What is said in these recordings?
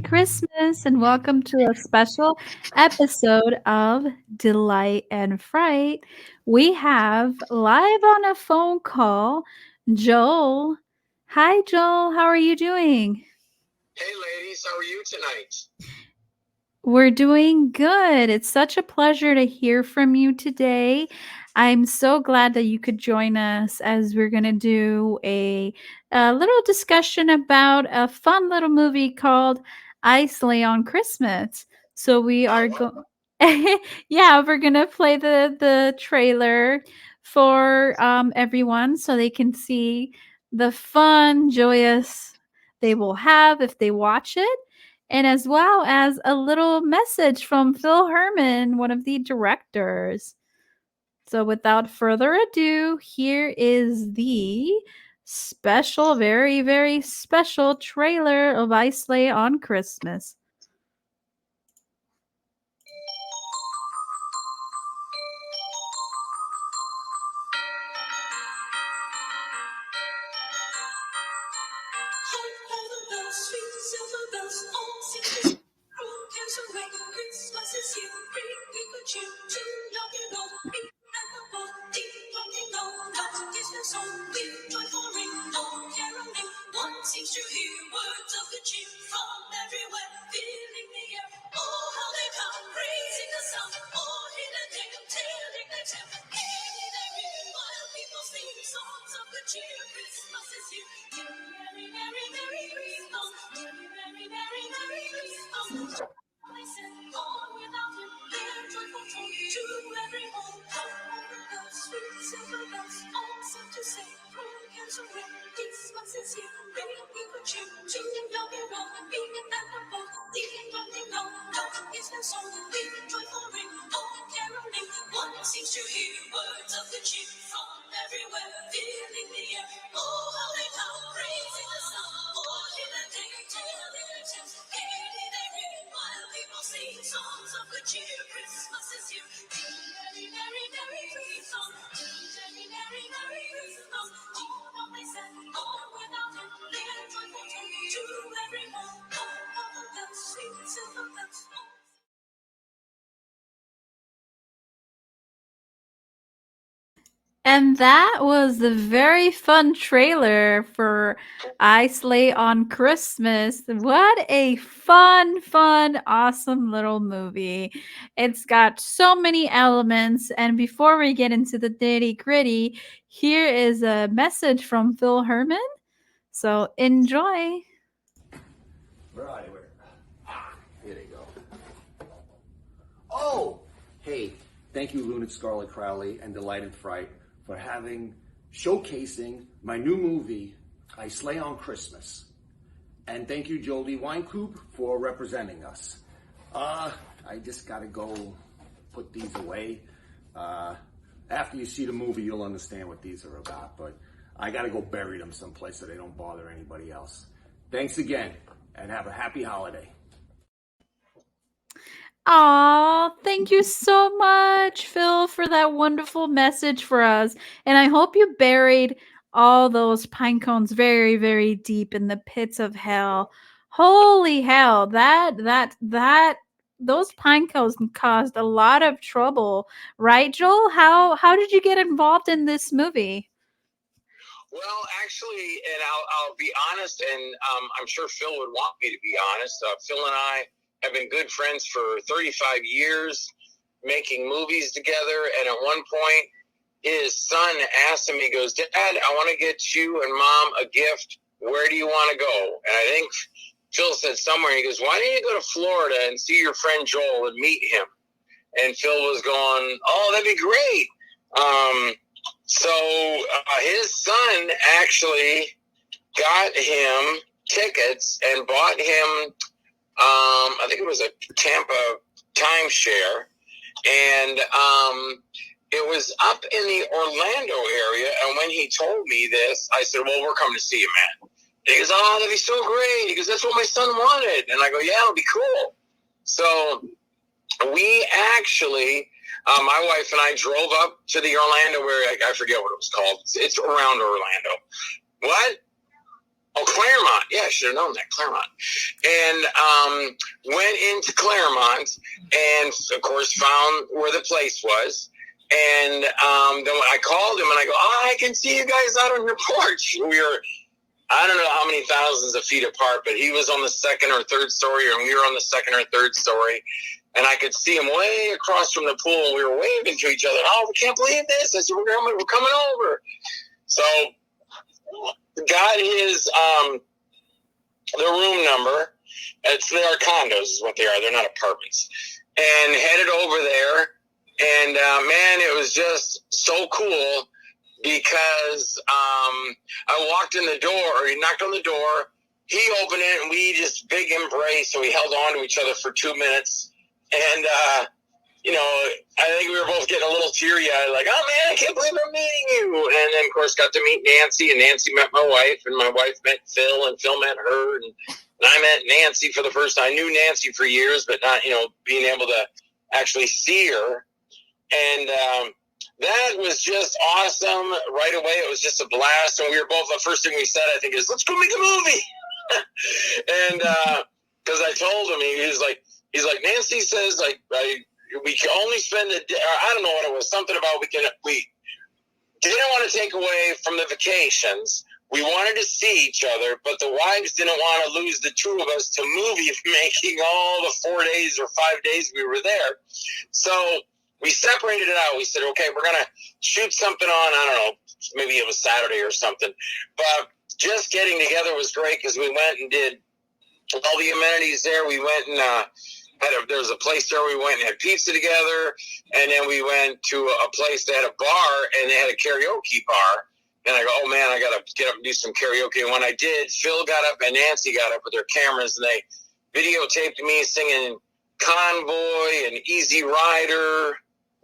Christmas, and welcome to a special episode of Delight and Fright. We have live on a phone call Joel. Hi, Joel. How are you doing? Hey, ladies, how are you tonight? We're doing good. It's such a pleasure to hear from you today. I'm so glad that you could join us as we're going to do a little discussion about a fun little movie called I Slay on Christmas. So we Oh, are wow. going yeah, we're going to play the trailer for everyone so they can see the fun, joyous they will have if they watch it, and as well as a little message from Phil Herman, one of the directors. So, without further ado, here is the special, very, very special trailer of I Slay on Christmas. And that was the very fun trailer for I Slay on Christmas. What a fun, fun, awesome little movie. It's got so many elements. And before we get into the nitty gritty, here is a message from Phil Herman. So enjoy. Where are you? Here they go. Oh! Hey, thank you, Lunatic Scarlet Crowley and Delight and Fright, for showcasing my new movie, I Slay on Christmas. And thank you, Joel D Wynkoop, for representing us. I just gotta go put these away. After you see the movie, you'll understand what these are about, but I gotta go bury them someplace so they don't bother anybody else. Thanks again, and have a happy holiday. Aw, thank you so much, Phil, for that wonderful message for us. And I hope you buried all those pine cones very, very deep in the pits of hell. Holy hell, that those pine cones caused a lot of trouble, right, Joel? How did you get involved in this movie? Well, actually, and I'll be honest, and I'm sure Phil would want me to be honest. Phil and I have been good friends for 35 years, making movies together. And at one point, his son asked him, he goes, Dad, I want to get you and Mom a gift. Where do you want to go? And I think Phil said somewhere, he goes, why don't you go to Florida and see your friend Joel and meet him? And Phil was going, oh, that'd be great. So his son actually got him tickets and bought him, I think it was a Tampa timeshare. And it was up in the Orlando area. And when he told me this, I said, well, we're coming to see you, man. And he goes, oh, that'd be so great. He goes, that's what my son wanted. And I go, yeah, it'll be cool. So we actually, my wife and I drove up to the Orlando area. I forget what it was called. It's around Orlando. What? Oh, Claremont. Yeah, I should have known that. Claremont. And went into Claremont and, of course, found where the place was. And then I called him and I go, I can see you guys out on your porch. We were, I don't know how many thousands of feet apart, but he was on the second or third story, and we were on the second or third story. And I could see him way across from the pool, and we were waving to each other. Oh, we can't believe this. I said, we're coming over. So got his the room number. They are condos is what they are. They're not apartments. And headed over there. And, man, it was just so cool because I walked in the door, or he knocked on the door. He opened it, and we just big embrace. So we held on to each other for 2 minutes. And, you know, I think we were both getting a little teary-eyed, like, oh, man, I can't believe I'm meeting you. And then, of course, got to meet Nancy, and Nancy met my wife, and my wife met Phil, and Phil met her, and I met Nancy for the first time. I knew Nancy for years, but not, you know, being able to actually see her. And that was just awesome right away. It was just a blast. And we were both, the first thing we said, I think, is, let's go make a movie. And because I told him, he's like, Nancy says, like, we can only spend a day, I don't know what it was, something about we didn't want to take away from the vacations. We wanted to see each other, but the wives didn't want to lose the two of us to movie making all the 4 days or 5 days we were there. So we separated it out. We said, okay, we're going to shoot something on, I don't know, maybe it was Saturday or something. But just getting together was great because we went and did all the amenities there. We went and there was a place there we went and had pizza together. And then we went to a place that had a bar, and they had a karaoke bar. And I go, oh, man, I got to get up and do some karaoke. And when I did, Phil got up and Nancy got up with their cameras, and they videotaped me singing Convoy and Easy Rider.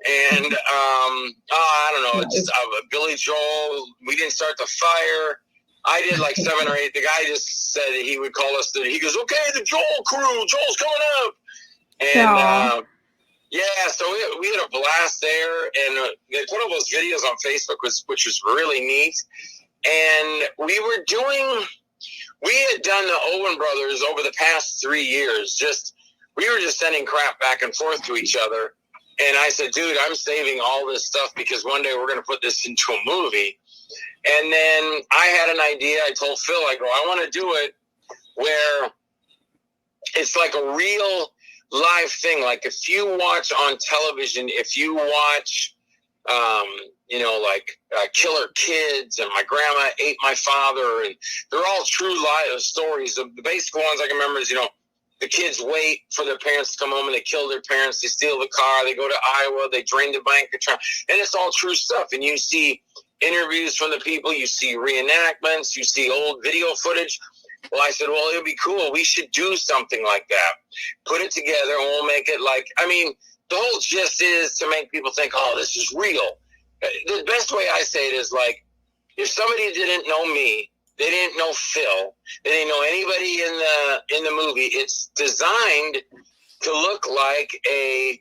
And, I don't know, it's just Billy Joel. We didn't start the fire. I did like 7 or 8. The guy just said he would call us. He goes, okay, the Joel crew. Joel's coming up. And, yeah, so we had a blast there. And they put all those videos on Facebook, which was really neat. And we had done the Owen brothers over the past 3 years. We were just sending crap back and forth to each other. And I said, dude, I'm saving all this stuff because one day we're going to put this into a movie. And then I had an idea. I told Phil, I go, I want to do it where it's like a real live thing. Like if you watch on television, if you watch, you know, like Killer Kids and My Grandma Ate My Father, and they're all true live stories. The basic ones I can remember is, you know, the kids wait for their parents to come home and they kill their parents. They steal the car. They go to Iowa. They drain the bank. And it's all true stuff. And you see interviews from the people. You see reenactments. You see old video footage. Well, I said, well, it would be cool. We should do something like that. Put it together and we'll make it like, I mean, the whole gist is to make people think, oh, this is real. The best way I say it is like, if somebody didn't know me, they didn't know Phil, they didn't know anybody in the movie. It's designed to look like a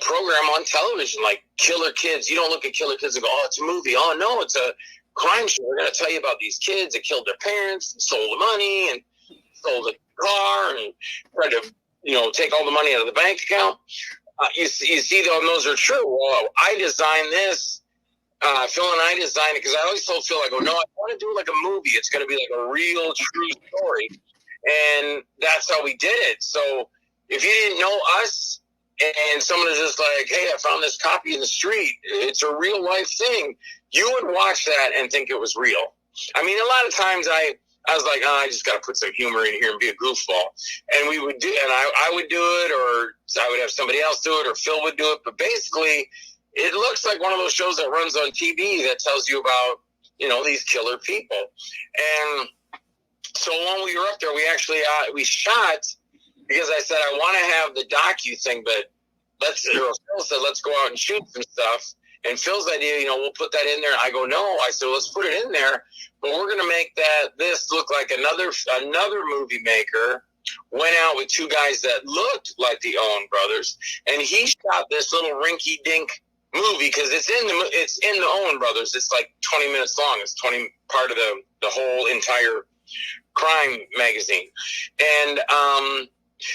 program on television, like Killer Kids. You don't look at Killer Kids and go, oh, it's a movie. Oh, no, it's a crime show. We're going to tell you about these kids that killed their parents and stole the money and stole the car and tried to, take all the money out of the bank account. You see, those are true. Well, I designed this. Phil and I designed it because I always told Phil, I go, no, I want to do it like a movie. It's going to be like a real, true story. And that's how we did it. So if you didn't know us and someone is just like, hey, I found this copy in the street, it's a real life thing, you would watch that and think it was real. I mean, a lot of times I was like, oh, I just got to put some humor in here and be a goofball. And we would do, and I would do it, or I would have somebody else do it, or Phil would do it. But basically, it looks like one of those shows that runs on TV that tells you about, these killer people. And so when we were up there, we actually, we shot, because I said, I want to have the docu thing, but Phil said, let's go out and shoot some stuff. And Phil's idea, we'll put that in there. I go, no. I said, let's put it in there, but we're going to make this look like another movie maker went out with two guys that looked like the Owen brothers, and he shot this little rinky-dink movie because it's in the Owen brothers. It's like 20 minutes long. It's part of the whole entire crime magazine. And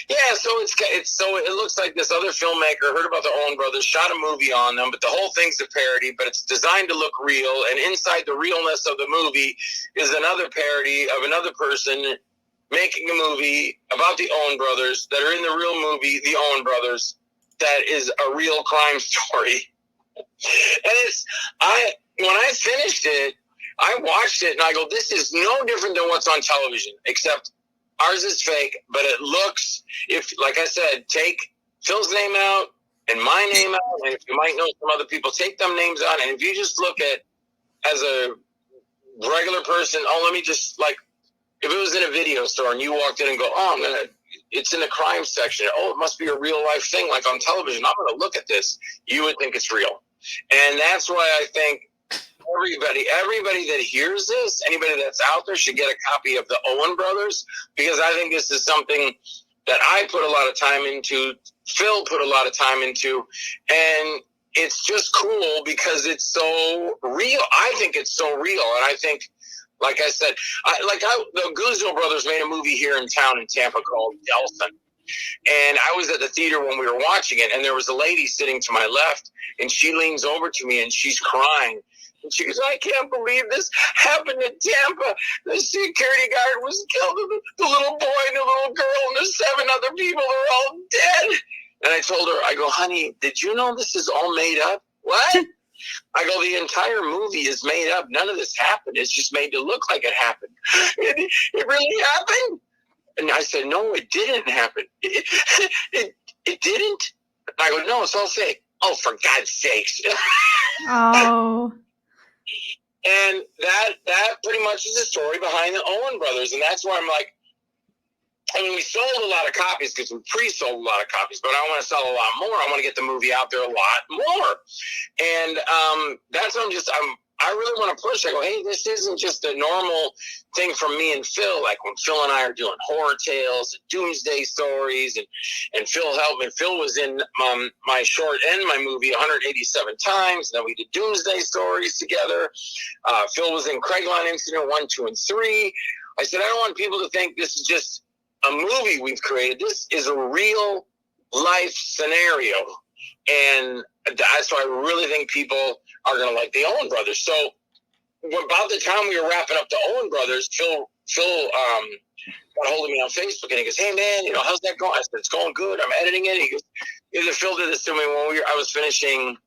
yeah, so it looks like this other filmmaker heard about the Owen brothers, shot a movie on them, but the whole thing's a parody, but it's designed to look real, and inside the realness of the movie is another parody of another person making a movie about the Owen brothers that are in the real movie, The Owen Brothers, that is a real crime story. And when I finished it, I watched it and I go, this is no different than what's on television, except ours is fake, but it looks, like I said, take Phil's name out and my name out, and if you might know some other people, take them names out, and if you just look at, as a regular person, let me just, like, if it was in a video store and you walked in and go, it's in the crime section, it must be a real life thing like on television, I'm going to look at this, you would think it's real. And that's why I think everybody that hears this, anybody that's out there, should get a copy of the Owen Brothers, because I think this is something that I put a lot of time into, Phil put a lot of time into, and it's just cool because it's so real. I think it's so real, and I think, like I said, the Guzzo brothers made a movie here in town in Tampa called Delson. And I was at the theater when we were watching it, and there was a lady sitting to my left, and she leans over to me and she's crying. And she goes, I can't believe this happened in Tampa. The security guard was killed, the little boy and the little girl, and the 7 other people are all dead. And I told her, I go, honey, did you know this is all made up? What? I go, the entire movie is made up. None of this happened. It's just made to look like it happened. It really happened? And I said, no, it didn't happen. It didn't? And I go, no, it's all fake. Oh, for God's sakes. Oh. And that pretty much is the story behind the Owen brothers. And that's why I'm like, I mean, we sold a lot of copies because we pre-sold a lot of copies, but I want to sell a lot more. I want to get the movie out there a lot more. And that's what I really want to push. I go, hey, this isn't just a normal thing from me and Phil. Like when Phil and I are doing horror tales and doomsday stories, and Phil helped me. Phil was in my short and my movie 187 times. And then we did doomsday stories together. Phil was in Craigline Incident 1, 2, and 3. I said, I don't want people to think this is just a movie we've created. This is a real life scenario. And that's why I really think people are going to like the Owen brothers. So about the time we were wrapping up the Owen brothers, Phil got a hold of me on Facebook and he goes, hey man, how's that going? I said, it's going good. I'm editing it. He goes, Phil did this to me when I was finishing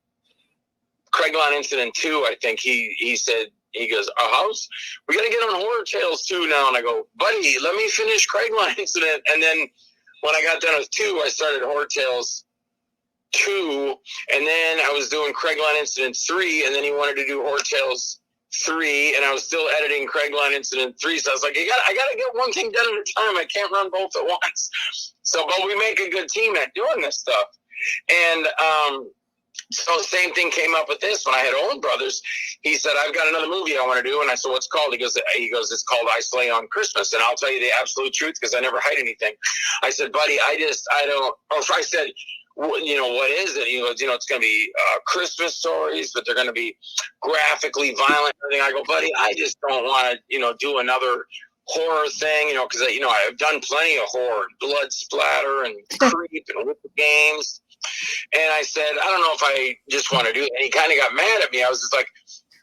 Craigline Incident 2, I think. He said, he goes, we got to get on Horror Tales 2 now. And I go, buddy, let me finish Craigline Incident. And then when I got done with 2, I started Horror Tales 2. And then I was doing Craigline Incident 3. And then he wanted to do Horror Tales 3. And I was still editing Craigline Incident 3. So I was like, I got to get one thing done at a time. I can't run both at once. So, but we make a good team at doing this stuff. And, so same thing came up with this when I had Owen Brothers. He said, I've got another movie I want to do. And I said, what's it called? He goes, it's called I Slay on Christmas. And I'll tell you the absolute truth because I never hide anything. I said, buddy, I said, what is it? He goes, it's going to be Christmas stories, but they're going to be graphically violent and everything. I go, buddy, I just don't want to, do another horror thing, because, I've done plenty of horror, blood splatter and creep and whip games. And I said, I don't know if I just want to do it. And he kind of got mad at me. I was just like,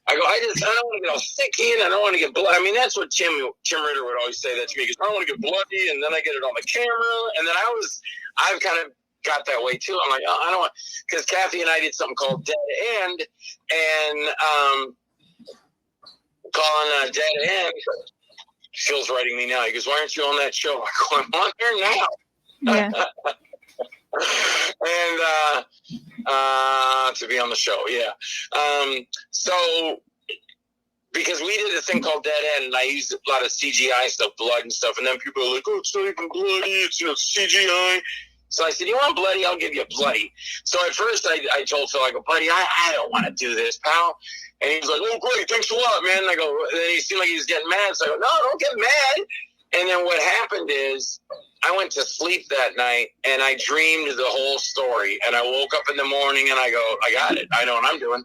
I don't want to get all sticky and I don't want to get blood. I mean, that's what Tim Ritter would always say that to me. Because I don't want to get bloody and then I get it on the camera. And then I've kind of got that way too. I'm like, I don't want, because Kathy and I did something called Dead End. And calling Dead End, Phil's writing me now. He goes, why aren't you on that show? I go, I'm on here now. Yeah. And to be on the show, yeah. So because we did a thing called Dead End, and I used a lot of CGI stuff, blood and stuff, and then people are like, "Oh, it's not even bloody; it's CGI." So I said, "You want bloody? I'll give you bloody." So at first, I told Phil, I go, "Buddy, I don't want to do this, pal." And he was like, "Oh, great, thanks a lot, man." And I go, and then he seemed like he was getting mad. So I go, "No, don't get mad." And then what happened is, I went to sleep that night and I dreamed the whole story. And I woke up in the morning and I go, I got it. I know what I'm doing.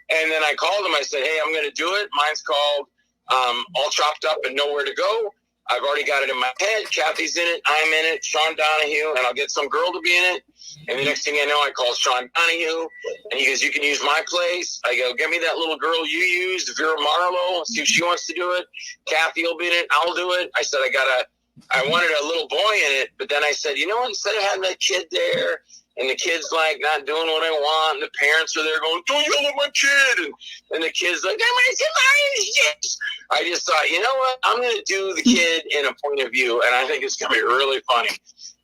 And then I called him. I said, hey, I'm going to do it. Mine's called All Chopped Up and Nowhere to Go. I've already got it in my head. Kathy's in it. I'm in it. Sean Donahue, and I'll get some girl to be in it. And the next thing I know, I call Sean Donahue, and he goes, "You can use my place." I go, "Get me that little girl you used, Vera Marlowe. See if she wants to do it. Kathy will be in it. I'll do it." I said, I wanted a little boy in it, but then I said, you know what? Instead of having that kid there, and the kid's like not doing what I want, and the parents are there going, "Don't yell at my kid," and the kid's like, I just thought, you know what? I'm going to do the kid in a point of view, and I think it's going to be really funny.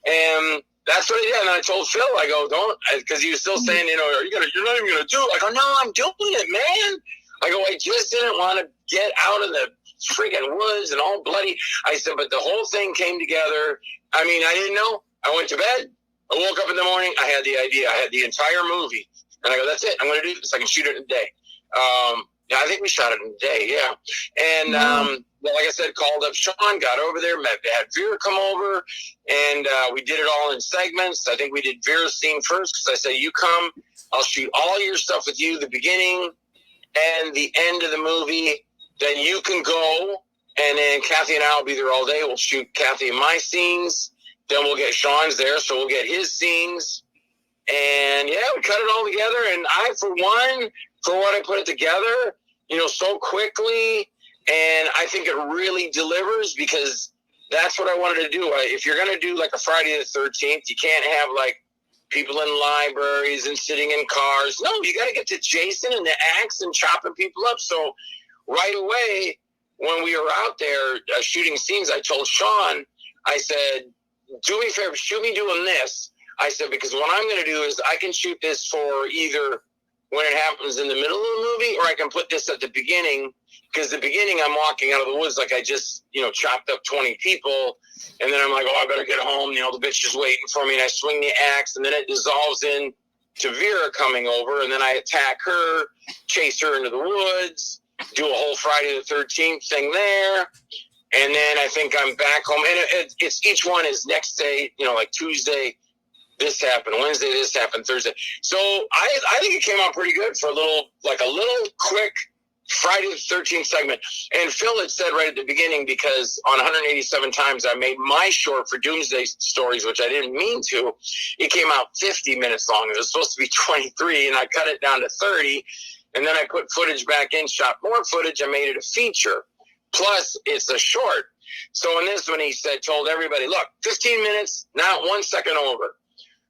And that's what I did. And I told Phil, I go, "Don't," because he was still saying, you know, you're not even going to do it. I go, "No, I'm doing it, man." I go, "I just didn't want to get out of the friggin' woods and all bloody." I said, but the whole thing came together. I mean, I didn't know. I went to bed. I woke up in the morning. I had the idea. I had the entire movie. And I go, "That's it. I'm going to do this. I can shoot it in a day." Yeah, I think we shot it in a day, yeah. And well, like I said, called up Sean, got over there, had Vera come over, and we did it all in segments. I think we did Vera's scene first because I said, "You come, I'll shoot all your stuff with you, the beginning and the end of the movie. Then you can go, and then Kathy and I will be there all day. We'll shoot Kathy and my scenes. Then we'll get Sean's there, so we'll get his scenes. And, yeah, we cut it all together. And I, for one, for what I put it together, you know, so quickly, and I think it really delivers because that's what I wanted to do. If you're going to do, like, a Friday the 13th, you can't have, like, people in libraries and sitting in cars. No, you got to get to Jason and the axe and chopping people up. So right away, when we were out there shooting scenes, I told Sean, I said, "Do me a favor, shoot me doing this." I said, because what I'm going to do is I can shoot this for either when it happens in the middle of the movie, or I can put this at the beginning, because the beginning I'm walking out of the woods like I just, you know, chopped up 20 people, and then I'm like, "Oh, I better get home, you know, the bitch is waiting for me," and I swing the axe, and then it dissolves in to Vera coming over, and then I attack her, chase her into the woods, do a whole Friday the 13th thing there, and then I think I'm back home, and it's each one is next day, you know, like Tuesday, this happened, Wednesday, this happened, Thursday. So I think it came out pretty good for a little quick Friday the 13th segment. And Phil had said right at the beginning, because on 187 times I made my short for Doomsday Stories, which I didn't mean to, it came out 50 minutes long. It was supposed to be 23, and I cut it down to 30. And then I put footage back in, shot more footage, I made it a feature. Plus, it's a short. So in this one, he said, told everybody, "Look, 15 minutes, not 1 second over."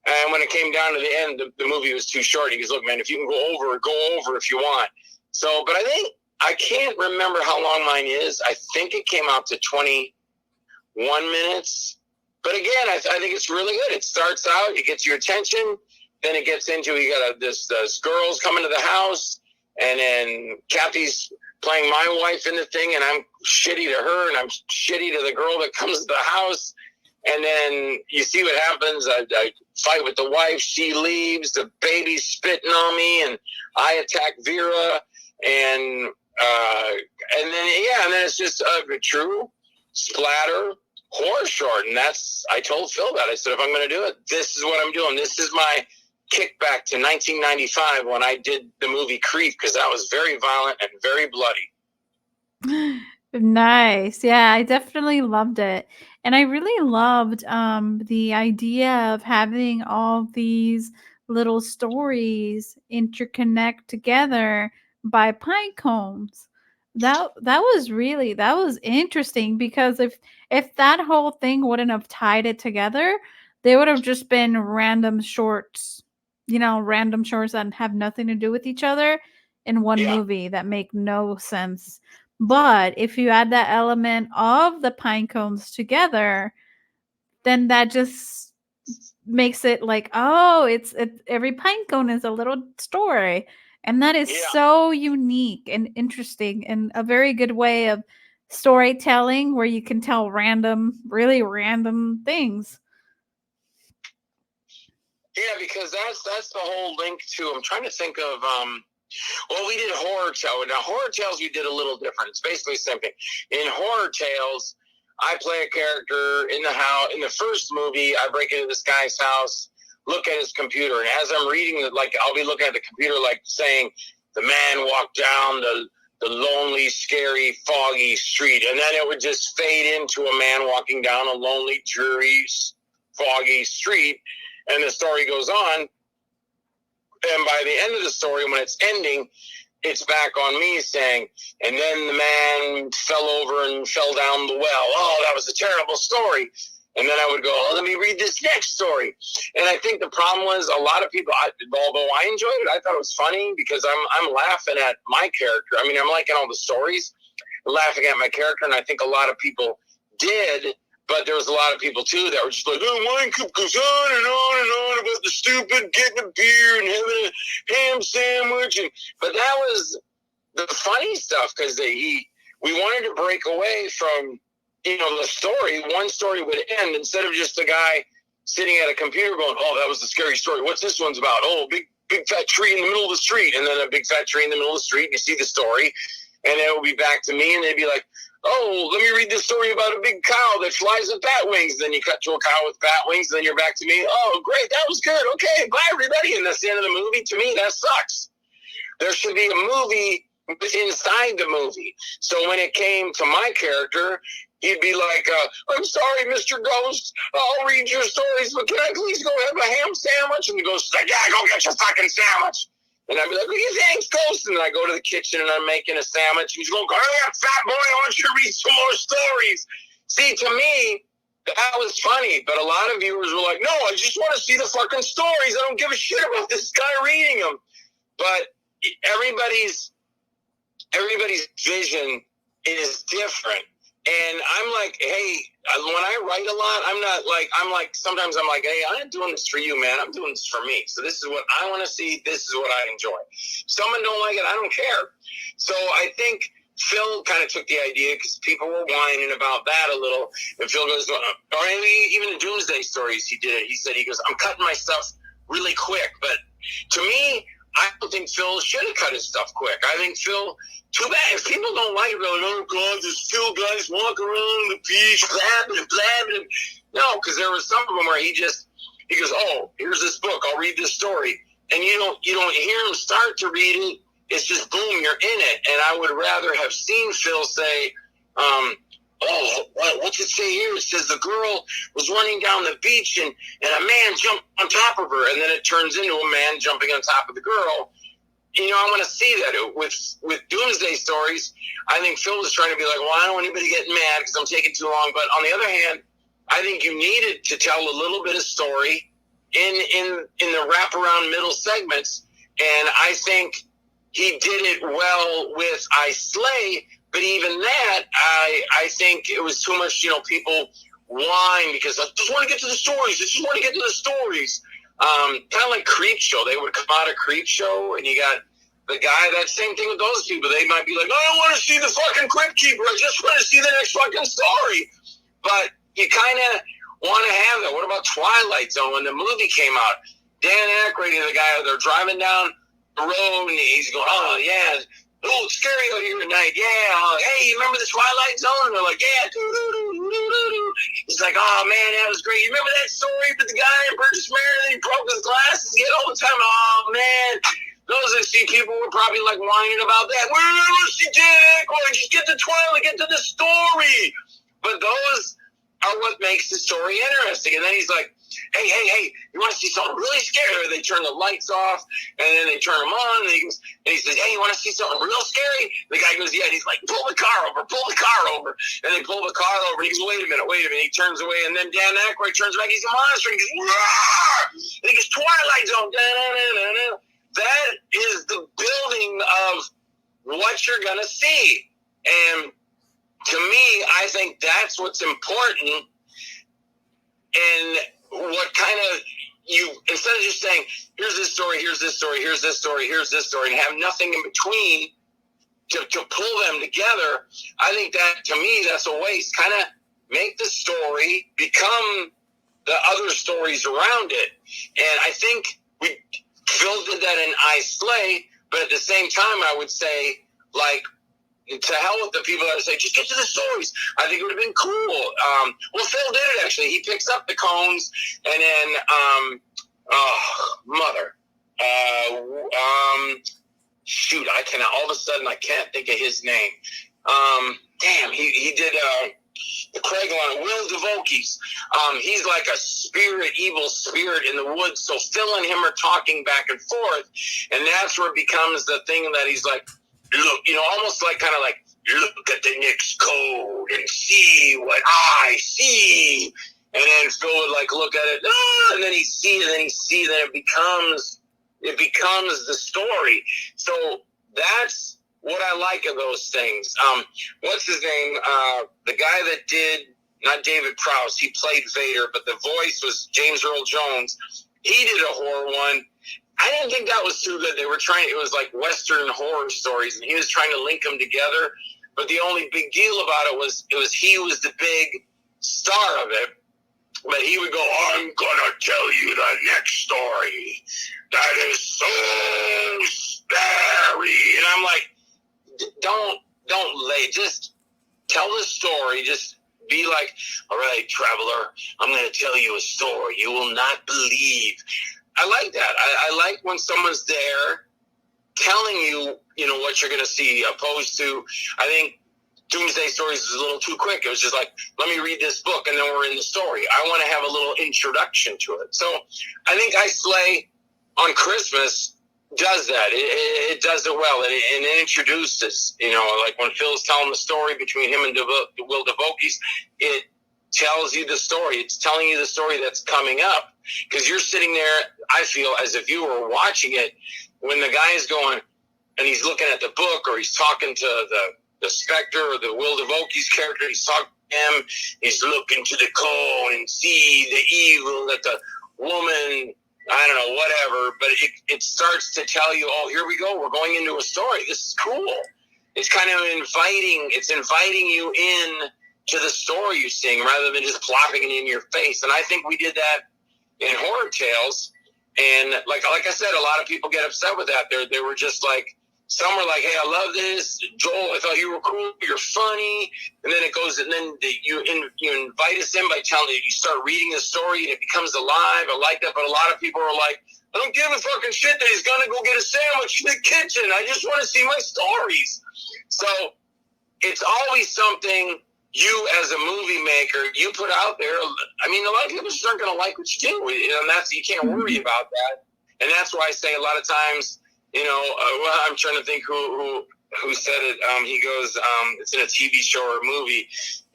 And when it came down to the end, the movie was too short. He goes, "Look, man, if you can go over if you want." So, but I can't remember how long mine is. I think it came out to 21 minutes. But again, I think it's really good. It starts out, it gets your attention. Then it gets into, you got this girl's coming to the house. And then Kathy's playing my wife in the thing. And I'm shitty to her. And I'm shitty to the girl that comes to the house. And then you see what happens. I fight with the wife. She leaves. The baby's spitting on me. And I attack Vera. And then it's just a true splatter horror short. And I told Phil that. I said, if I'm going to do it, this is what I'm doing. This is my kickback to 1995 when I did the movie Creep, because that was very violent and very bloody. Nice. Yeah, I definitely loved it. And I really loved the idea of having all these little stories interconnect together by pine cones. That was interesting, because if that whole thing wouldn't have tied it together, they would have just been random shorts, random shorts that have nothing to do with each other in one movie that make no sense. But if you add that element of the pine cones together, then that just makes it like, oh, it's every pine cone is a little story. And that is so unique and interesting, and a very good way of storytelling where you can tell really random things. Yeah, because that's the whole link to, I'm trying to think of, well, we did Horror Tales. Now, Horror Tales, we did a little different. It's basically the same thing. In Horror Tales, I play a character in the house. In the first movie, I break into this guy's house, look at his computer, and as I'm reading it, like, I'll be looking at the computer, like, saying, the man walked down the lonely, scary, foggy street. And then it would just fade into a man walking down a lonely, dreary, foggy street. And the story goes on. And by the end of the story, when it's ending, it's back on me saying, and then the man fell over and fell down the well. Oh, that was a terrible story. And then I would go, oh, let me read this next story. And I think the problem was a lot of people, although I enjoyed it, I thought it was funny because I'm laughing at my character. I mean, I'm liking all the stories, laughing at my character, and I think a lot of people did. But there was a lot of people, too, that were just like, oh, Wynkoop goes on and on and on about the stupid getting a beer and having a ham sandwich. But that was the funny stuff because we wanted to break away from, the story. One story would end instead of just a guy sitting at a computer going, oh, that was a scary story. What's this one's about? Oh, big fat tree in the middle of the street. And then a big fat tree in the middle of the street. And you see the story. And it would be back to me. And they'd be like, oh, let me read this story about a big cow that flies with bat wings. Then you cut to a cow with bat wings. And then you're back to me. Oh, great. That was good. Okay. Bye, everybody. And that's the end of the movie. To me, that sucks. There should be a movie inside the movie. So when it came to my character, he'd be like, I'm sorry, Mr. Ghost. I'll read your stories, but can I please go have a ham sandwich? And the ghost is like, yeah, go get your fucking sandwich. And I'd be like, okay, thanks, Ghost. And then I go to the kitchen and I'm making a sandwich. And he's going, hurry up, fat boy, I want you to read some more stories. See, to me, that was funny. But a lot of viewers were like, no, I just want to see the fucking stories. I don't give a shit about this guy reading them. But everybody's vision is different. And I'm like, hey, when I write a lot, sometimes I'm like, hey, I'm not doing this for you, man. I'm doing this for me. So this is what I want to see. This is what I enjoy. Someone don't like it, I don't care. So I think Phil kind of took the idea because people were whining about that a little. And Phil goes, or even the Doomsday Stories, he did it. He goes, I'm cutting my stuff really quick. But to me, I don't think Phil should have cut his stuff quick. I think Phil, too bad. If people don't like it, they're like, oh, God, there's Phil guys walking around the beach, blabbing. No, because there was some of them where he goes, oh, here's this book. I'll read this story. And you don't hear him start to read it. It's just, boom, you're in it. And I would rather have seen Phil say, what's it say here? It says the girl was running down the beach and a man jumped on top of her. And then it turns into a man jumping on top of the girl. I want to see that. With Doomsday Stories, I think Phil was trying to be like, well, I don't want anybody getting mad because I'm taking too long. But on the other hand, I think you needed to tell a little bit of story in the wraparound middle segments. And I think he did it well with I Slay. But even that, I think it was too much, people whine because I just want to get to the stories. Kind of like Creep Show. They would come out of Creep Show, and you got the guy, that same thing with those people. They might be like, I don't want to see the fucking Crypt Keeper. I just want to see the next fucking story. But you kind of want to have that. What about Twilight Zone when the movie came out? Dan Aykroyd, the guy, they're driving down the road, and he's going, oh, yeah, oh, it's scary out here tonight. Yeah. Hey, you remember the Twilight Zone? And they're like, yeah. He's like, oh, man, that was great. You remember that story with the guy in Burgess Meredith? He broke his glasses. He had all the time. Oh, man. Those I see people were probably like whining about that. Where's she did? Just get to Twilight, get to the story. But those are what makes the story interesting. And then he's like, hey, you want to see something really scary? They turn the lights off, and then they turn them on, and he says, hey, you want to see something real scary? The guy goes, yeah, and he's like, pull the car over. And they pull the car over, and he goes, wait a minute. He turns away, and then Dan Aykroyd turns back, he's a monster, and he goes, Rawr! And he goes, Twilight Zone, da-da-da-da-da. That is the building of what you're going to see. And to me, I think that's what's important. And what kind of instead of just saying, here's this story, and have nothing in between to pull them together, I think that, to me, that's a waste. Kind of make the story become the other stories around it. And I think Phil did that in I Slay, but at the same time, I would say, like, to hell with the people that say, just get to the stories. I think it would have been cool. Well, Phil did it, actually. He picks up the cones, and then, shoot, I cannot. All of a sudden, I can't think of his name. Damn, he did the Craig one, Will DeVokis. He's like a spirit, evil spirit in the woods. So Phil and him are talking back and forth, and that's where it becomes the thing that he's like, look, almost like kind of like, look at the next code and see what I see. And then Phil would like look at it, and then he see, then it becomes the story. So that's what I like of those things. What's his name? The guy that did, not David Prowse, he played Vader, but the voice was James Earl Jones. He did a horror one. I didn't think that was too good. It was like Western horror stories, and he was trying to link them together. But the only big deal about it was he was the big star of it. But he would go, I'm going to tell you the next story. That is so scary. And I'm like, don't just tell the story. Just be like, all right, traveler, I'm going to tell you a story you will not believe. I like that. I like when someone's there telling you, what you're going to see, opposed to, I think, Doomsday Stories is a little too quick. It was just like, let me read this book, and then we're in the story. I want to have a little introduction to it. So I think I Slay on Christmas does that. It does it well, and it introduces, like when Phil's telling the story between him and Will DeVokis, it tells you the story. It's telling you the story that's coming up, because you're sitting there, I feel, as if you were watching it, when the guy is going, and he's looking at the book, or he's talking to the Spectre or the Will DeVokis character, he's talking to him, he's looking to the cone and see the evil that the woman, I don't know, whatever, but it starts to tell you, oh, here we go, we're going into a story. This is cool. It's kind of inviting you in to the story you're seeing, rather than just plopping it in your face. And I think we did that in Horror Tales. And like I said, a lot of people get upset with that. They were just like, some were like, hey, I love this. Joel, I thought you were cool. You're funny. And then it goes, and then you invite us in by telling you start reading the story, and it becomes alive. I like that. But a lot of people are like, I don't give a fucking shit that he's going to go get a sandwich in the kitchen. I just want to see my stories. So it's always something you, as a movie maker, you put out there. I mean, a lot of people just aren't going to like what you do. And you can't worry about that. And that's why I say a lot of times, I'm trying to think who said it. He goes, it's in a TV show or a movie,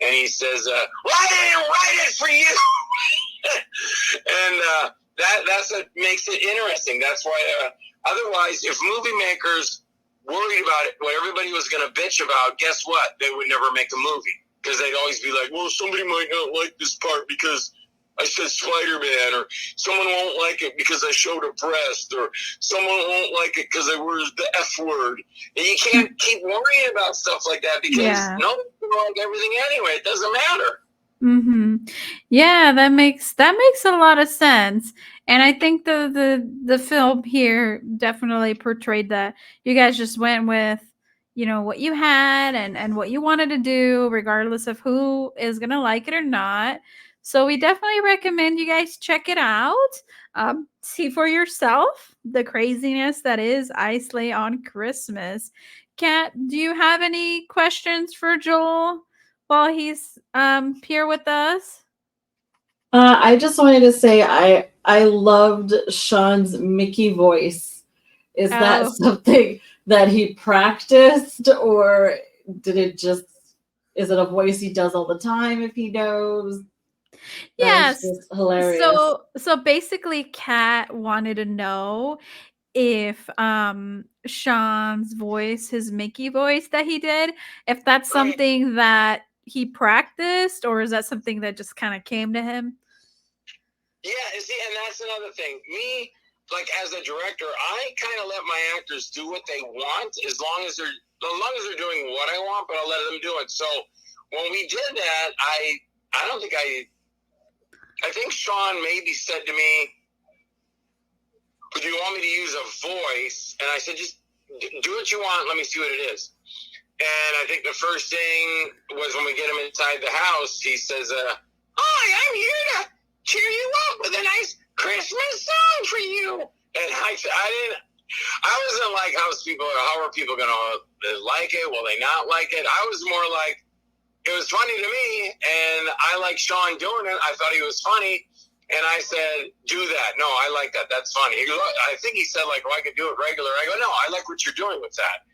and he says, well, I didn't write it for you. And that's what makes it interesting. That's why, otherwise, if movie makers worried about it, what everybody was going to bitch about, guess what? They would never make a movie, because they'd always be like, well, somebody might not like this part because I said Spider-Man, or someone won't like it because I showed a breast, or someone won't like it because I used the F word. And you can't keep worrying about stuff like that, because nobody will like everything anyway. It doesn't matter. Mm-hmm. Yeah, that makes a lot of sense. And I think the film here definitely portrayed that. You guys just went with, what you had and what you wanted to do, regardless of who is gonna like it or not. So we definitely recommend you guys check it out. See for yourself the craziness that is I Slay on Christmas. Kat, do you have any questions for Joel while he's here with us? I just wanted to say I loved Sean's Mickey voice. Is that something that he practiced, or is it a voice he does all the time if he knows? Yes. Just hilarious. So basically Kat wanted to know if Sean's voice, his Mickey voice that he did, if that's something that he practiced, or is that something that just kind of came to him? Yeah, see, and that's another thing. Me, like as a director, I kind of let my actors do what they want, as long as they're doing what I want, but I'll let them do it. So when we did that, I think Sean maybe said to me, do you want me to use a voice? And I said, just do what you want. Let me see what it is. And I think the first thing was when we get him inside the house, he says, hi, I'm here to cheer you up with a nice Christmas song for you. And I I wasn't like, how are people going to like it? Will they not like it? I was more like, it was funny to me, and I like Sean doing it. I thought he was funny, and I said, do that. No, I like that. That's funny. I think he said, like, I could do it regular. I go, no, I like what you're doing with that.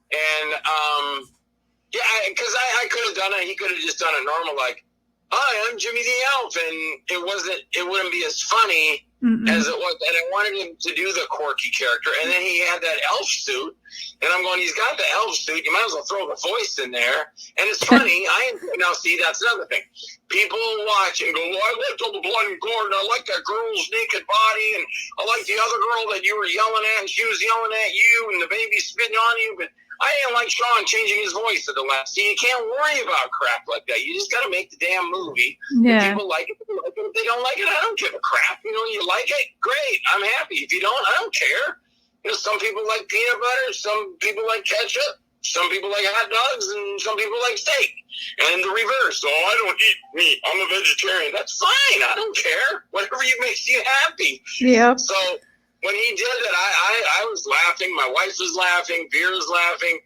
And, yeah, because I could have done it. He could have just done it normal, like, hi, I'm Jimmy the Elf, and it wouldn't be as funny as it was. And I wanted him to do the quirky character, and then he had that elf suit, and I'm going, he's got the elf suit, you might as well throw the voice in there. And it's funny. Now see, that's another thing. People watch and go, well, I lived on the blood and gore, and I like that girl's naked body, and I like the other girl that you were yelling at, and she was yelling at you, and the baby spitting on you, but I didn't like Sean changing his voice at the last. See, you can't worry about crap like that. You just got to make the damn movie. Yeah. If people like it, they like it. If they don't like it, I don't give a crap. You know, you like it, great. I'm happy. If you don't, I don't care. You know, some people like peanut butter. Some people like ketchup. Some people like hot dogs, and some people like steak. And the reverse. Oh, I don't eat meat. I'm a vegetarian. That's fine. I don't care. Whatever makes you happy. Yep. So when he did that, I was laughing. My wife was laughing. Veer was laughing.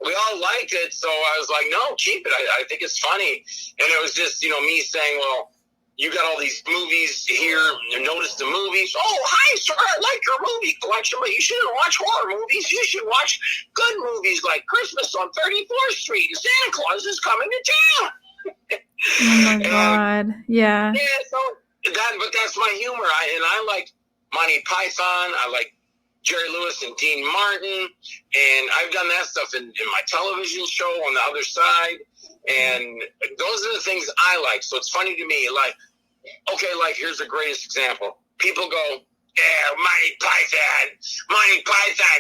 We all liked it. So I was like, no, keep it. I think it's funny. And it was just, me saying, well, you got all these movies here. You notice the movies. Oh, hi, sir. I like your movie collection, but you shouldn't watch horror movies. You should watch good movies like Christmas on 34th Street and Santa Claus is coming to town. Oh, my God. Yeah. Yeah, but that's my humor. I like Monty Python. I like Jerry Lewis and Dean Martin, and I've done that stuff in my television show on the other side, and those are the things I like. So it's funny to me, like, okay, like, here's the greatest example. People go, yeah, Monty Python,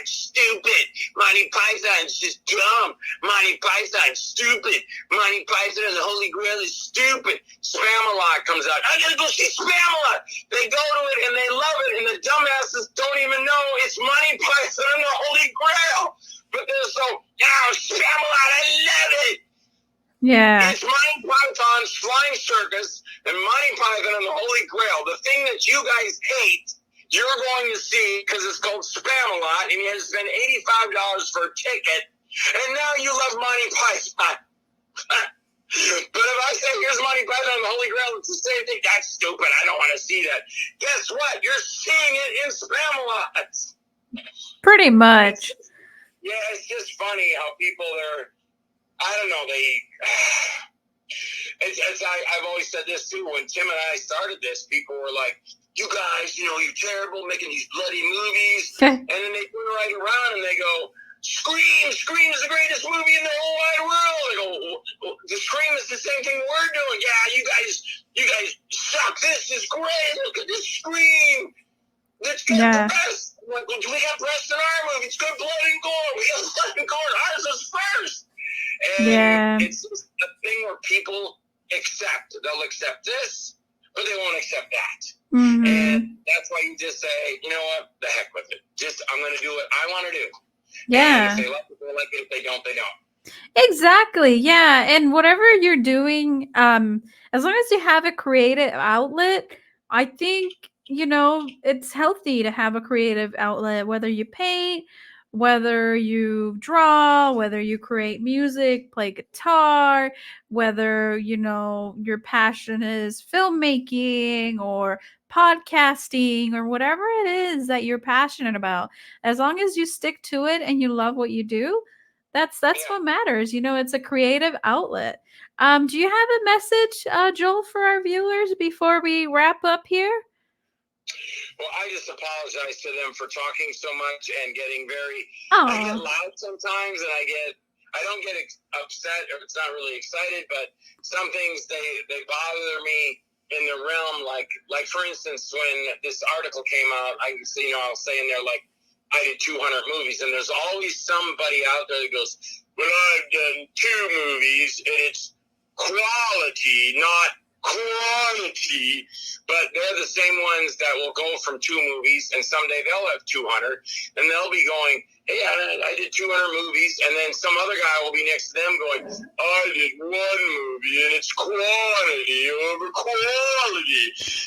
stupid. Monty Python's just dumb. Monty Python's stupid. Monty Python and the Holy Grail is stupid. Spamalot comes out. I gotta go see Spamalot. They go to it and they love it, and the dumbasses don't even know it's Monty Python and the Holy Grail. But they're so, Spamalot, I love it. Yeah. It's Monty Python's Flying Circus and Monty Python and the Holy Grail. The thing that you guys hate, you're going to see because it's called Spamalot, and you had to spend $85 for a ticket, and now you love Monty Python. But if I say, here's Monty Python and the Holy Grail, it's the same thing. That's stupid. I don't want to see that. Guess what? You're seeing it in Spamalot. Pretty much. It's just funny how people are, I don't know, I've always said this too. When Tim and I started this, people were like, you guys, you're terrible making these bloody movies. And then they turn right around and they go, Scream is the greatest movie in the whole wide world. I go, the Scream is the same thing we're doing. Yeah, you guys suck. This is great. Look at this Scream. It's good breast. We got breast in our movie. It's good blood and gore. We got blood and gore. Ours is first. And it's just a thing where people accept. They'll accept this, but they won't accept that. Mm-hmm. And that's why you just say, you know what, the heck with it. I'm going to do what I want to do. Yeah. And if they like it, they like it. If they don't, they don't. Exactly. Yeah. And whatever you're doing, as long as you have a creative outlet, I think, it's healthy to have a creative outlet, whether you paint, whether you draw, whether you create music, play guitar, whether, your passion is filmmaking or podcasting or whatever it is that you're passionate about. As long as you stick to it and you love what you do, that's what matters. It's a creative outlet. Do you have a message, Joel, for our viewers before we wrap up here? Well, I just apologize to them for talking so much and getting I get loud sometimes, and I don't get upset, or it's not really excited, but some things, they bother me in the realm, like for instance, when this article came out, I'll say in there, like, I did 200 movies, and there's always somebody out there that goes, well, I've done 2 movies, and it's quality, not quantity. But they're the same ones that will go from 2 movies, and someday they'll have 200, and they'll be going, hey, I did 200 movies, and then some other guy will be next to them going, I did 1 movie, and it's quantity over quality.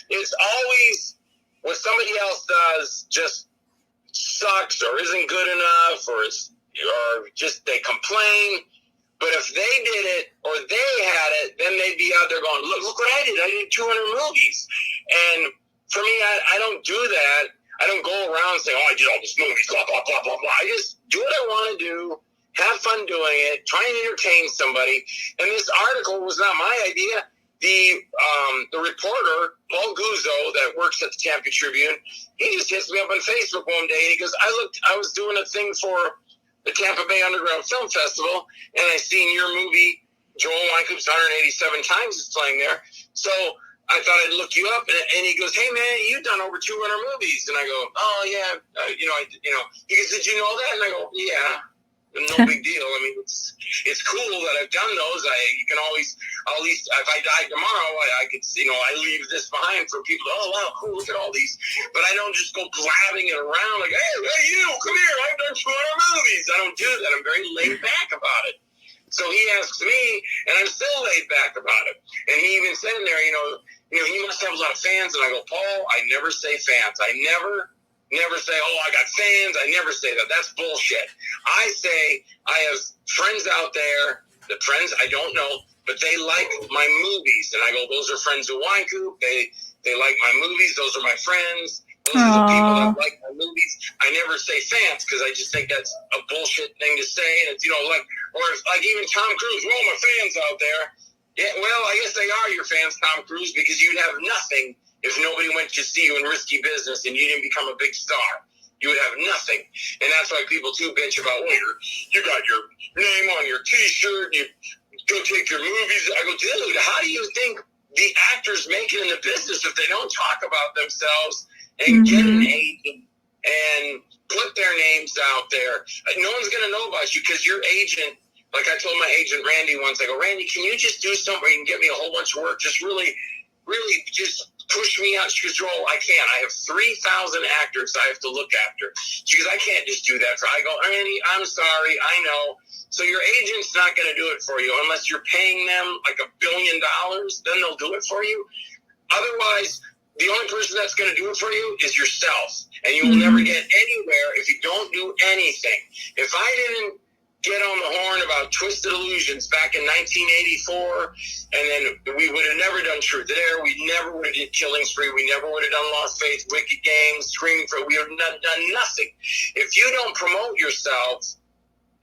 It's always what somebody else does, just sucks or isn't good enough or just they complain. But if they did it or they had it, then they'd be out there going, look what I did. I did 200 movies. And for me, I don't do that. I don't go around saying, I did all these movies, blah, blah, blah, blah, blah. I just do what I want to do, have fun doing it, try and entertain somebody. And this article was not my idea. The reporter, Paul Guzzo, that works at the Tampa Tribune, he just hits me up on Facebook one day, and he goes, I was doing a thing for the Tampa Bay Underground Film Festival, and I seen your movie, Joel Wynkoop's 187 times is playing there. So I thought I'd look you up, and he goes, "Hey man, you've done over 200 movies." And I go, "Oh yeah, He goes, "Did you know that?" And I go, "Yeah, no big deal. I mean, it's cool that I've done those. You can always, at least if I died tomorrow, I could, I leave this behind for people. Oh wow, cool, look at all these. But I don't just go blabbing it around like, hey, you, come here, I've done 200 movies. I don't do that. I'm very laid back about it." So he asks me, and I'm still laid back about it. And he even said in there, you must have a lot of fans. And I go, "Paul, I never say fans. I never say, I got fans. I never say that. That's bullshit. I say I have friends out there, the friends I don't know, but they like my movies." And I go, "Those are friends of Wynkoop. They like my movies. Those are my friends. Those are the people that like my movies." I never say fans because I just think that's a bullshit thing to say. And it's, or like even Tom Cruise, well, my fans out there. Yeah, well, I guess they are your fans, Tom Cruise, because you'd have nothing if nobody went to see you in Risky Business and you didn't become a big star. You would have nothing. And that's why people too bitch about, you got your name on your T-shirt, you go take your movies. I go, dude, how do you think the actors make it in the business if they don't talk about themselves and get an agent and put their names out there? No one's going to know about you because your agent, like I told my agent Randy once, I go, "Randy, can you just do something where you can get me a whole bunch of work? Just really, really just push me out." She goes, "Joel, I can't. I have 3,000 actors I have to look after." She goes, "I can't just do that." I go, "Randy, I'm sorry. I know." So your agent's not going to do it for you unless you're paying them like $1 billion. Then they'll do it for you. Otherwise, the only person that's going to do it for you is yourself. And you will never get anywhere if you don't do anything. If I didn't get on the horn about Twisted Illusions back in 1984, and then we would have never done Truth or Dare. We never would have did Killing Spree. We never would have done Lost Faith, Wicked Games, Screaming for. We would have done nothing. If you don't promote yourself,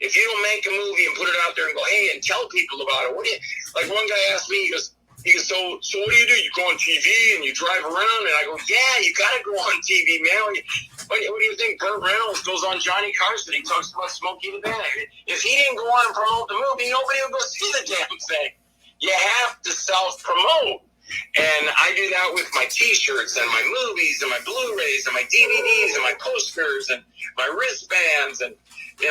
if you don't make a movie and put it out there and go, hey, and tell people about it. Like one guy asked me, he goes, so what do? You go on TV and you drive around? And I go, yeah, you got to go on TV, man. What do you think? Burt Reynolds goes on Johnny Carson. He talks about Smokey the Bear. If he didn't go on and promote the movie, nobody would go see the damn thing. You have to self-promote. And I do that with my T-shirts and my movies and my Blu-rays and my DVDs and my posters and my wristbands and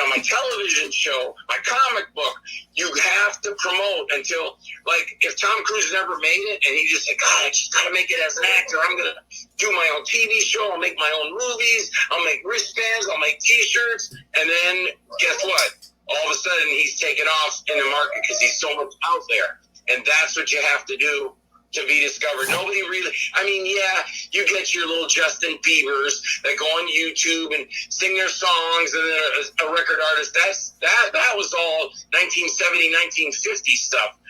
my television show, my comic book. You have to promote until, like, if Tom Cruise never made it and he just said, God, I just got to make it as an actor. I'm going to do my own TV show. I'll make my own movies. I'll make wristbands. I'll make T-shirts. And then guess what? All of a sudden he's taken off in the market because he's so much out there. And that's what you have to do to be discovered. Nobody really, you get your little Justin Biebers that go on YouTube and sing their songs, and then a record artist. That was all 1970, 1950 stuff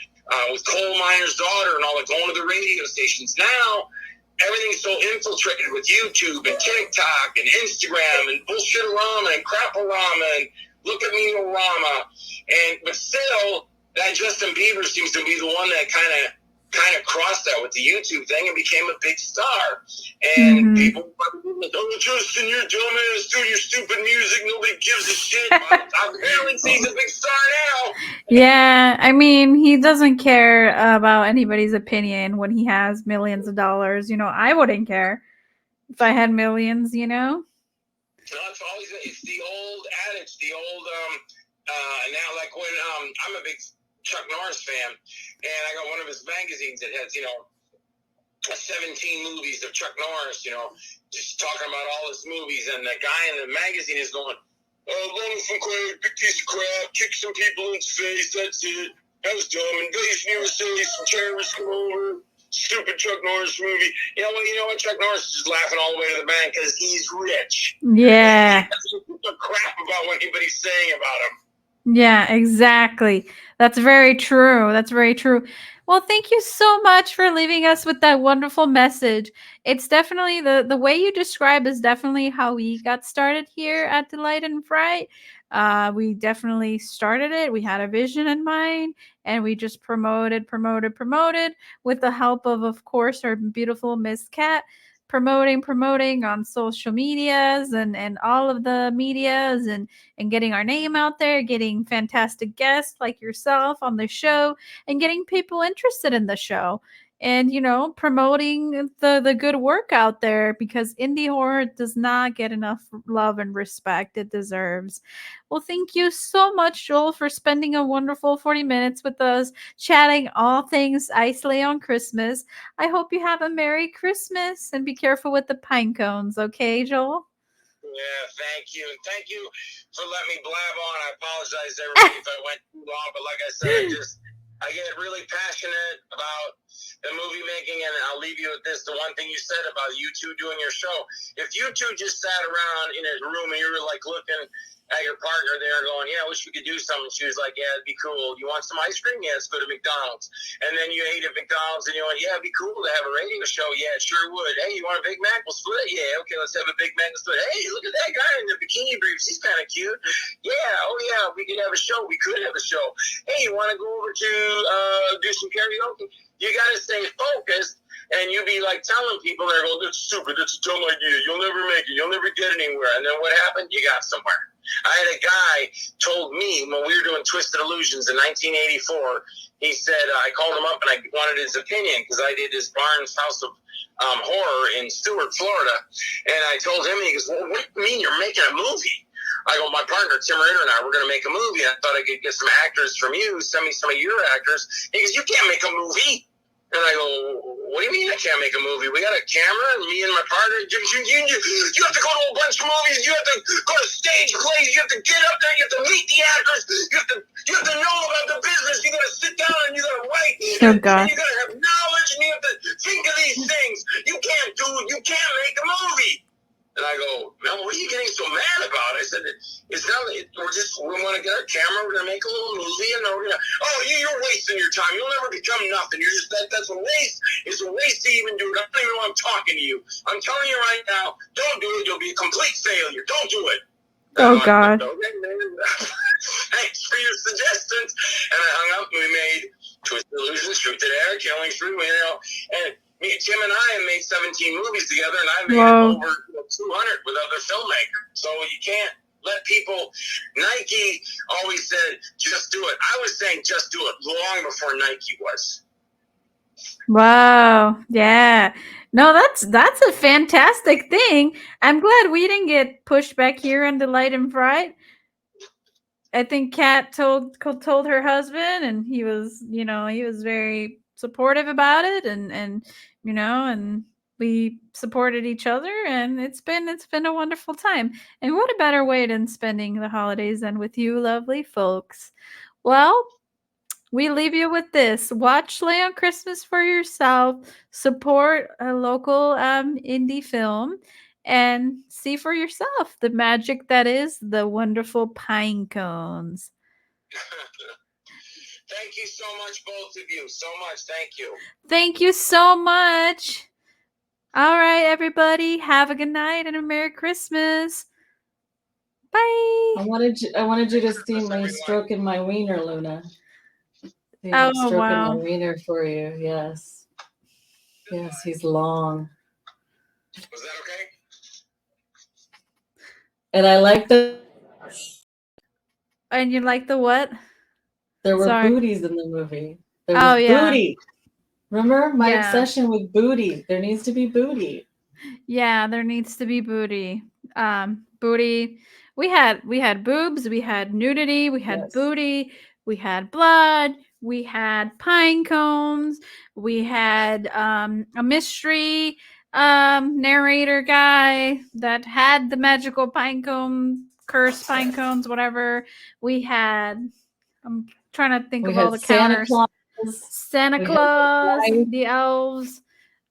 with Coal Miner's Daughter and all that, going to the radio stations. Now everything's so infiltrated with YouTube and TikTok and Instagram and bullshit-orama and crap-orama and look at me-orama. But still, that Justin Bieber seems to be the one that kind of crossed that with the YouTube thing and became a big star. And people, oh, Justin, you're dumbass, do your stupid music, nobody gives a shit. Apparently he's a big star now. Yeah, I mean, he doesn't care about anybody's opinion when he has millions of dollars. I wouldn't care if I had millions, No, it's the old adage, the old, now like when, I'm a big Chuck Norris fan, and I got one of his magazines that has, 17 movies of Chuck Norris, just talking about all his movies, and the guy in the magazine is going, running from crap, big piece of crap, kick some people in the face, that's it, that was dumb, invasion USA, some terrorists come over, stupid Chuck Norris movie. You know what? Chuck Norris is just laughing all the way to the bank because he's rich. Yeah. He doesn't give a crap about what anybody's saying about him. Yeah, exactly. That's very true. That's very true. Well, thank you so much for leaving us with that wonderful message. It's definitely the way you describe is definitely how we got started here at Delight and Fright. We definitely started it. We had a vision in mind, and we just promoted with the help of course, our beautiful Miss Cat. Promoting on social medias and all of the medias and getting our name out there, getting fantastic guests like yourself on the show, and getting people interested in the show. And promoting the good work out there because indie horror does not get enough love and respect it deserves. Well, thank you so much, Joel, for spending a wonderful 40 minutes with us, chatting all things I Slay on Christmas. I hope you have a Merry Christmas and be careful with the pine cones, okay, Joel? Yeah, thank you. And thank you for letting me blab on. I apologize to everybody if I went too long, but like I said, I get really passionate about the movie making, and I'll leave you with this. The one thing you said about you two doing your show, if you two just sat around in a room and you were like looking at your partner there going, yeah, I wish we could do something. She was like, yeah, it'd be cool. You want some ice cream? Yeah, let's go to McDonald's. And then you ate at McDonald's and you went, yeah, it'd be cool to have a radio show. Yeah, it sure would. Hey, you want a Big Mac? We'll split it. Yeah, okay, let's have a Big Mac and split it. Hey, look at that guy in the bikini briefs. He's kind of cute. Yeah, oh yeah, we could have a show. We could have a show. Hey, you want to go over to do some karaoke? You got to stay focused. And you be like telling people, they're going, that's stupid, that's a dumb idea, you'll never make it, you'll never get anywhere. And then what happened? You got somewhere. I had a guy told me when we were doing Twisted Illusions in 1984, he said, I called him up and I wanted his opinion because I did this Barnes House of Horror in Stewart, Florida. And I told him, and he goes, well, what do you mean you're making a movie? I go, my partner, Tim Ritter, and I, we're going to make a movie. I thought I could get some actors from you, send me some of your actors. He goes, you can't make a movie. And I go, what do you mean I can't make a movie? We got a camera, and me and my partner, you have to go to a bunch of movies. You have to go to stage plays. You have to get up there. You have to meet the actors. You have to know about the business. You got to sit down and you got to write. Oh, God. And you got to have knowledge, and you have to think of these things. You can't make a movie. And I go, man, what are you getting so mad about? I said, it's not, we want to get our camera, we're going to make a little movie, and we're going to, you're wasting your time. You'll never become nothing. You're just, that's a waste. It's a waste to even do it. I don't even know I'm talking to you. I'm telling you right now, don't do it. You'll be a complete failure. Don't do it. Oh, God. Okay, man. Thanks for your suggestions. And I hung up, and we made Twisted Illusions, Truth to Dare, Killing Spree, and Tim and I have made 17 movies together, and I've made over 200 with other filmmakers. So you can't let people. Nike always said, just do it. I was saying, just do it long before Nike was. Wow. Yeah. No, that's a fantastic thing. I'm glad we didn't get pushed back here on Delight and Fright. I think Kat told her husband, and he was very supportive about it, and we supported each other, and it's been a wonderful time. And what a better way than spending the holidays than with you lovely folks. Well, we leave you with this. Watch Slay on Christmas for yourself. Support a local indie film and see for yourself the magic that is the wonderful pine cones. Thank you so much, both of you. So much. Thank you. Thank you so much. All right, everybody. Have a good night and a Merry Christmas. Bye. I wanted you to see my stroking my wiener, Luna. Stroking wow. my wiener for you. Yes. Yes, he's long. Was that okay? And I like the. And you like the what? There were booties in the movie. There was yeah. booty. Remember my obsession with booty? There needs to be booty. Yeah, there needs to be booty. Booty. We had boobs. We had nudity. We had booty. We had blood. We had pine cones. We had a mystery narrator guy that had the magical pine cone, cursed pine cones, whatever. We had. I'm trying to think of all the counters. Santa Claus. Santa We had Claus, Fright. the elves,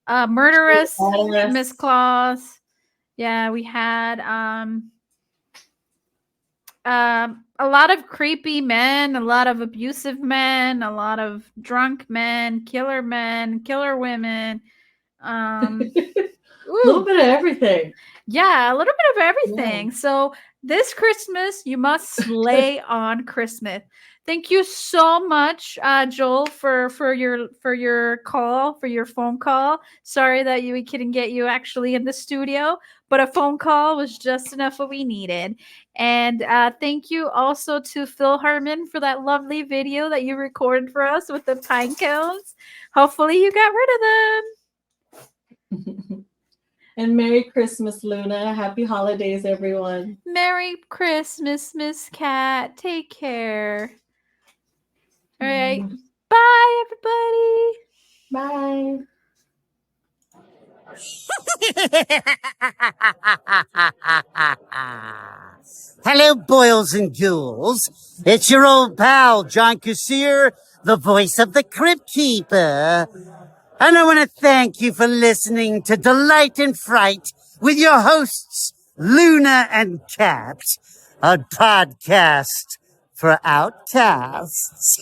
murderous Murderous. Miss Claus. Yeah, we had a lot of creepy men, a lot of abusive men, a lot of drunk men, killer women. A Ooh, little bit of everything. yeah, a little bit of everything. Yeah. So this Christmas, you must slay on Christmas. Thank you so much, Joel, for your call, for your phone call. Sorry that we couldn't get you actually in the studio, but a phone call was just enough what we needed. And thank you also to Phil Herman for that lovely video that you recorded for us with the pine cones. Hopefully, you got rid of them. And Merry Christmas, Luna. Happy holidays, everyone. Merry Christmas, Miss Cat. Take care. All right. Bye, everybody. Bye. Hello, boils and ghouls. It's your old pal, John Kassir, the voice of the Crypt Keeper. And I want to thank you for listening to Delight and Fright with your hosts, Luna and Cat, a podcast for outcasts.